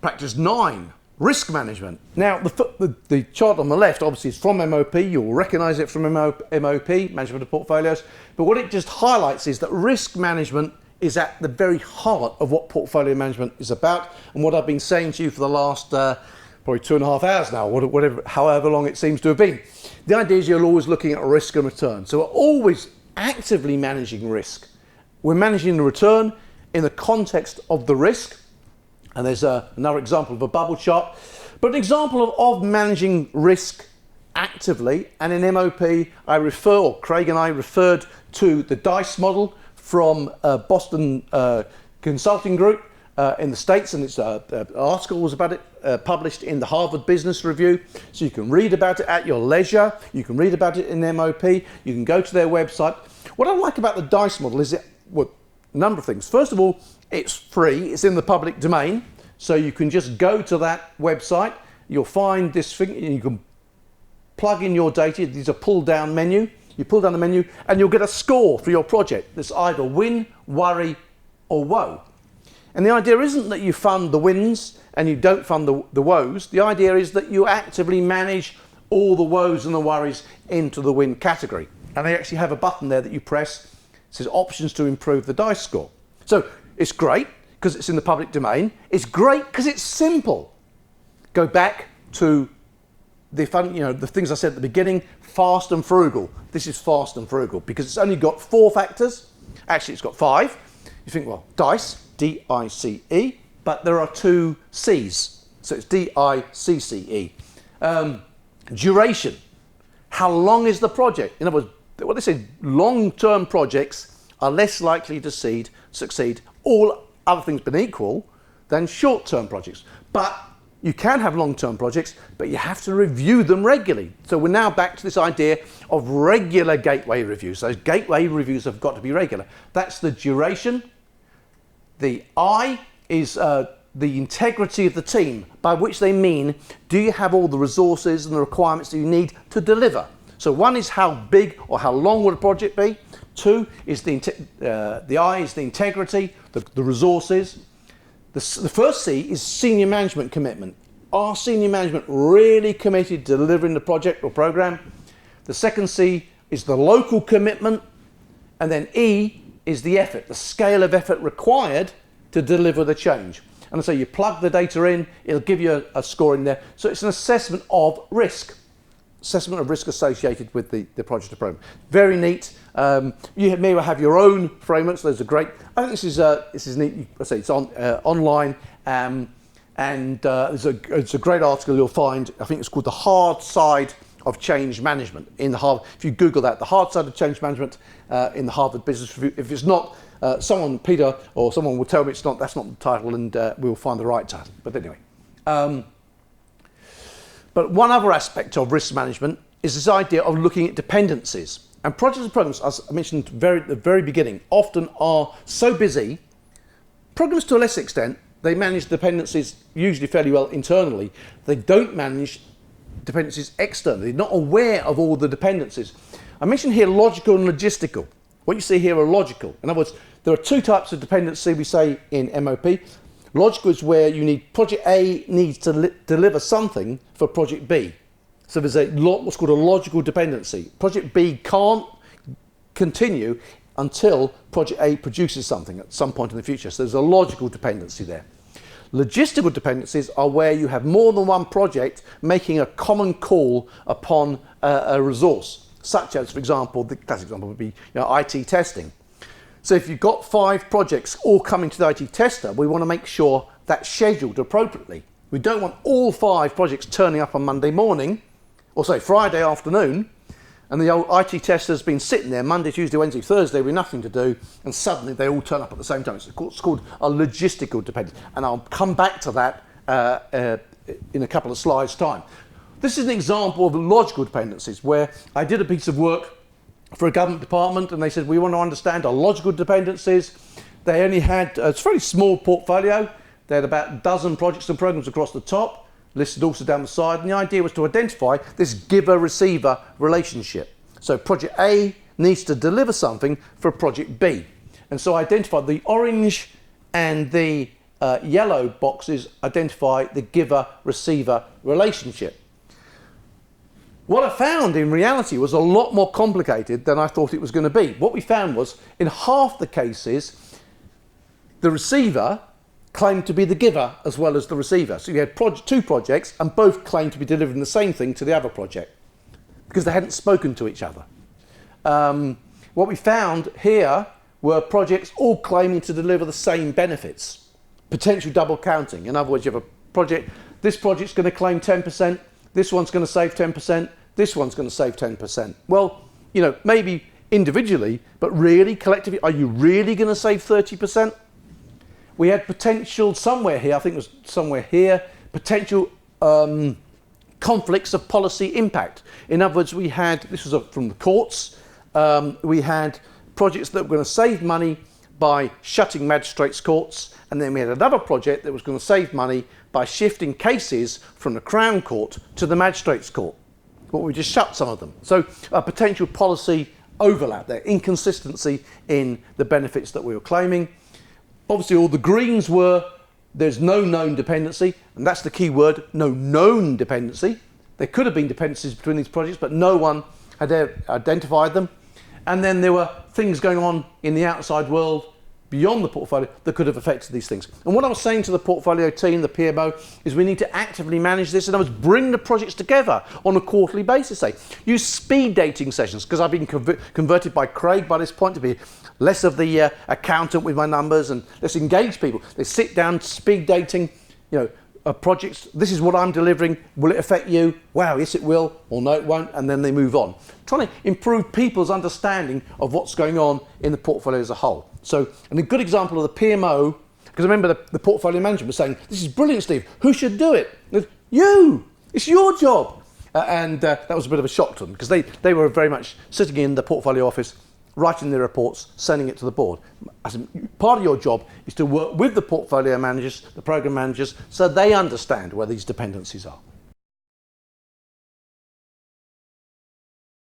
Practice 9, risk management. Now, the chart on the left obviously is from MOP. You'll recognise it from MOP, Management of Portfolios. But what it just highlights is that risk management is at the very heart of what portfolio management is about, and what I've been saying to you for the last probably 2.5 hours now, whatever, however long it seems to have been. The idea is you're always looking at risk and return. So we're always actively managing risk. We're managing the return in the context of the risk. And there's another example of a bubble chart. But an example of managing risk actively, and in MOP, Craig and I referred to the DICE model from Boston Consulting Group in the States, and it's an article was about it published in the Harvard Business Review. So you can read about it at your leisure. You can read about it in MOP. You can go to their website. What I like about the DICE model is a number of things. First of all, it's free. It's in the public domain. So you can just go to that website. You'll find this thing. You can plug in your data. There's a pull down menu. You pull down the menu and you'll get a score for your project. That's either win, worry, or woe. And the idea isn't that you fund the wins and you don't fund the woes. The idea is that you actively manage all the woes and the worries into the win category. And they actually have a button there that you press. It says options to improve the DICE score. So it's great because it's in the public domain. It's great because it's simple. Go back to the things I said at the beginning, fast and frugal. This is fast and frugal because it's only got 4 factors. Actually, it's got 5. You think, well, DICE, D-I-C-E, but there are 2 C's. So it's D-I-C-C-E. Duration. How long is the project? In other words, what they say, long-term projects are less likely to succeed, all other things being equal, than short-term projects. But you can have long-term projects, but you have to review them regularly. So we're now back to this idea of regular gateway reviews. Those gateway reviews have got to be regular. That's the duration. The I is the integrity of the team, by which they mean, do you have all the resources and the requirements that you need to deliver? So 1 is how big or how long would a project be. 2 is the I is the integrity, the resources. The first C is senior management commitment. Are senior management really committed to delivering the project or program? The second C is the local commitment. And then E is the effort, the scale of effort required to deliver the change. And so you plug the data in, it'll give you a score in there. So it's an assessment of risk. Assessment of risk associated with the project or program. Very neat. You may have your own frameworks. Those are great. I think this is neat. I say it's on online, and it's a great article you'll find. I think it's called The Hard Side of Change Management in the Harvard. If you Google that, The Hard Side of Change Management in the Harvard Business Review. If it's not, Peter or someone will tell me it's not. That's not the title, and we'll find the right title. But anyway. But one other aspect of risk management is this idea of looking at dependencies. And projects and programs, as I mentioned at the very beginning, often are so busy. Programs to a less extent, they manage dependencies usually fairly well internally. They don't manage dependencies externally. They're not aware of all the dependencies. I mentioned here logical and logistical. What you see here are logical. In other words, there are 2 types of dependency we say in MOP. Logical is where you need project A needs to deliver something for project B. So there's what's called a logical dependency. Project B can't continue until project A produces something at some point in the future. So there's a logical dependency there. Logistical dependencies are where you have more than one project making a common call upon a resource, such as, for example, the classic example would be IT testing. So if you've got 5 projects all coming to the IT tester, we want to make sure that's scheduled appropriately. We don't want all 5 projects turning up on Monday morning, or say Friday afternoon, and the old IT tester's been sitting there Monday, Tuesday, Wednesday, Thursday with nothing to do, and suddenly they all turn up at the same time. It's called a logistical dependency, and I'll come back to that in a couple of slides' time. This is an example of logical dependencies where I did a piece of work for a government department, and they said, we want to understand our logical dependencies. They only had a very small portfolio. They had about a dozen projects and programs across the top, listed also down the side, and the idea was to identify this giver-receiver relationship. So project A needs to deliver something for project B. And so I identified the orange and the yellow boxes identify the giver-receiver relationship. What I found in reality was a lot more complicated than I thought it was going to be. What we found was, in half the cases, the receiver claimed to be the giver as well as the receiver. So you had two projects and both claimed to be delivering the same thing to the other project because they hadn't spoken to each other. What we found here were projects all claiming to deliver the same benefits. Potential double counting. In other words, you have a project, this project's going to claim 10%, this one's going to save 10%, this one's going to save 10%. Well, you know, maybe individually, but really, collectively, are you really going to save 30%? We had potential somewhere here, I think it was somewhere here, potential conflicts of policy impact. In other words, we had, this was from the courts, we had projects that were going to save money by shutting magistrates' courts, and then we had another project that was going to save money by shifting cases from the Crown Court to the Magistrates' Court. But we just shut some of them. So a potential policy overlap there, inconsistency in the benefits that we were claiming. Obviously all the greens were, there's no known dependency, and that's the key word, no known dependency. There could have been dependencies between these projects, but no one had identified them. And then there were things going on in the outside world beyond the portfolio that could have affected these things. And what I was saying to the portfolio team, the PMO, is we need to actively manage this. In other words, bring the projects together on a quarterly basis. Say, use speed dating sessions, because I've been converted by Craig by this point to be less of the accountant with my numbers, and let's engage people. Let's sit down, speed dating, you know, projects. This is what I'm delivering. Will it affect you? Wow, yes it will, or no it won't, and then they move on. Trying to improve people's understanding of what's going on in the portfolio as a whole. So, and a good example of the PMO, because I remember the portfolio manager was saying, this is brilliant, Steve, who should do it? You! It's your job! That was a bit of a shock to them, because they were very much sitting in the portfolio office, writing their reports, sending it to the board. As part of your job is to work with the portfolio managers, the program managers, so they understand where these dependencies are.